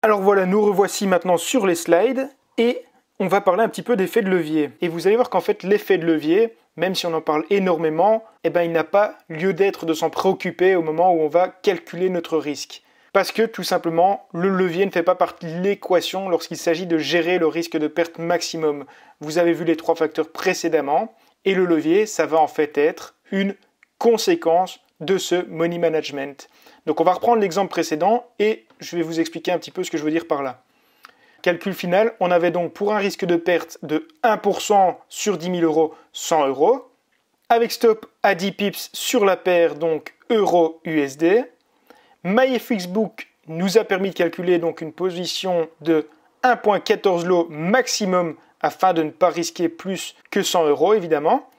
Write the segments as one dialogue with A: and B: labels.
A: Alors voilà, nous revoici maintenant sur les slides et on va parler un petit peu d'effet de levier. Et vous allez voir qu'en fait l'effet de levier, même si on en parle énormément, il n'a pas lieu d'être de s'en préoccuper au moment où on va calculer notre risque. Parce que tout simplement, le levier ne fait pas partie de l'équation lorsqu'il s'agit de gérer le risque de perte maximum. Vous avez vu les 3 facteurs précédemment, et le levier, ça va en fait être une conséquence de ce money management. Donc on va reprendre l'exemple précédent et je vais vous expliquer un petit peu ce que je veux dire par là. Calcul final, on avait donc pour un risque de perte de 1% sur 10 000 euros, 100 euros, avec stop à 10 pips sur la paire, donc euro-USD. MyFXBook nous a permis de calculer donc une position de 1.14 lots maximum afin de ne pas risquer plus que 100 euros évidemment.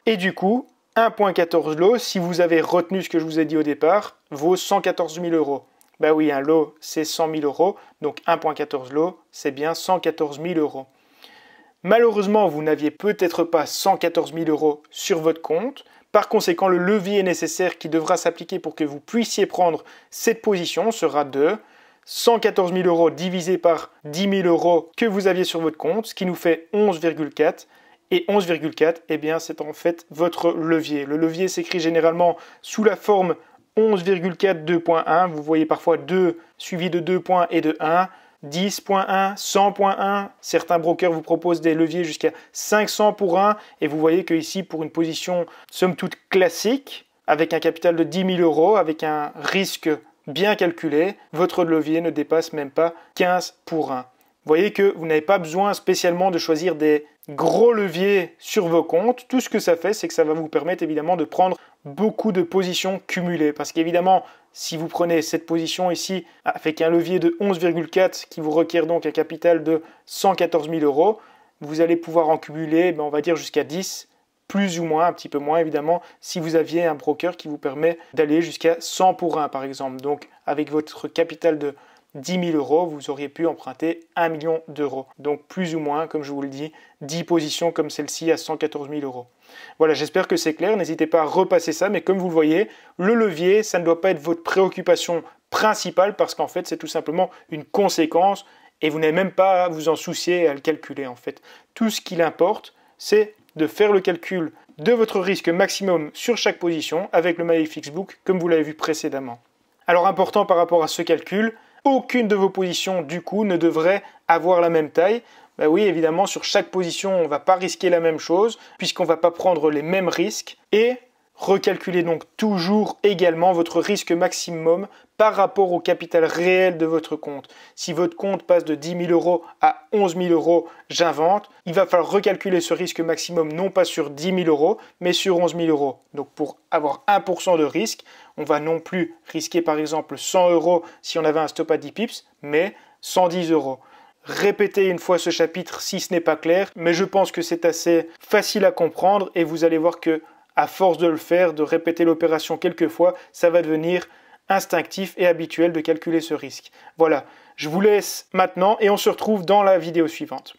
A: Et du coup, 1.14 lots, si vous avez retenu ce que je vous ai dit au départ, vaut 114 000 euros. Ben oui, un lot c'est 100 000 euros, donc 1.14 lots c'est bien 114 000 euros. Malheureusement, vous n'aviez peut-être pas 114 000 euros sur votre compte. Par conséquent, le levier nécessaire qui devra s'appliquer pour que vous puissiez prendre cette position sera de 114 000 euros divisé par 10 000 euros que vous aviez sur votre compte, ce qui nous fait 11,4. Et 11,4, eh bien, c'est en fait votre levier. Le levier s'écrit généralement sous la forme 11,4 2.1. Vous voyez parfois 2 suivi de 2 points et de 1. 10.1, 100.1, certains brokers vous proposent des leviers jusqu'à 500 pour 1 et vous voyez que ici pour une position somme toute classique, avec un capital de 10 000 euros, avec un risque bien calculé, votre levier ne dépasse même pas 15 pour 1. Vous voyez que vous n'avez pas besoin spécialement de choisir des gros leviers sur vos comptes. Tout ce que ça fait, c'est que ça va vous permettre évidemment de prendre beaucoup de positions cumulées. Parce qu'évidemment, si vous prenez cette position ici avec un levier de 11,4 qui vous requiert donc un capital de 114 000 euros, vous allez pouvoir en cumuler, on va dire jusqu'à 10, plus ou moins, un petit peu moins évidemment, si vous aviez un broker qui vous permet d'aller jusqu'à 100 pour 1 par exemple. Donc avec votre capital de 10 000 euros, vous auriez pu emprunter 1 million d'euros. Donc plus ou moins, comme je vous le dis, 10 positions comme celle-ci à 114 000 euros. Voilà, j'espère que c'est clair. N'hésitez pas à repasser ça, mais comme vous le voyez, le levier, ça ne doit pas être votre préoccupation principale parce qu'en fait, c'est tout simplement une conséquence et vous n'avez même pas à vous en soucier à le calculer en fait. Tout ce qu'il importe, c'est de faire le calcul de votre risque maximum sur chaque position avec le MyFXBook, comme vous l'avez vu précédemment. Alors important par rapport à ce calcul, aucune de vos positions, du coup, ne devrait avoir la même taille. Ben oui, évidemment, sur chaque position, on ne va pas risquer la même chose, puisqu'on ne va pas prendre les mêmes risques. Et recalculez donc toujours également votre risque maximum par rapport au capital réel de votre compte. Si votre compte passe de 10 000 euros à 11 000 euros, j'invente, il va falloir recalculer ce risque maximum non pas sur 10 000 euros, mais sur 11 000 euros. Donc pour avoir 1% de risque, on va non plus risquer par exemple 100 euros si on avait un stop à 10 pips, mais 110 euros. Répétez une fois ce chapitre si ce n'est pas clair, mais je pense que c'est assez facile à comprendre et vous allez voir que à force de le faire, de répéter l'opération quelques fois, ça va devenir instinctif et habituel de calculer ce risque. Voilà, je vous laisse maintenant et on se retrouve dans la vidéo suivante.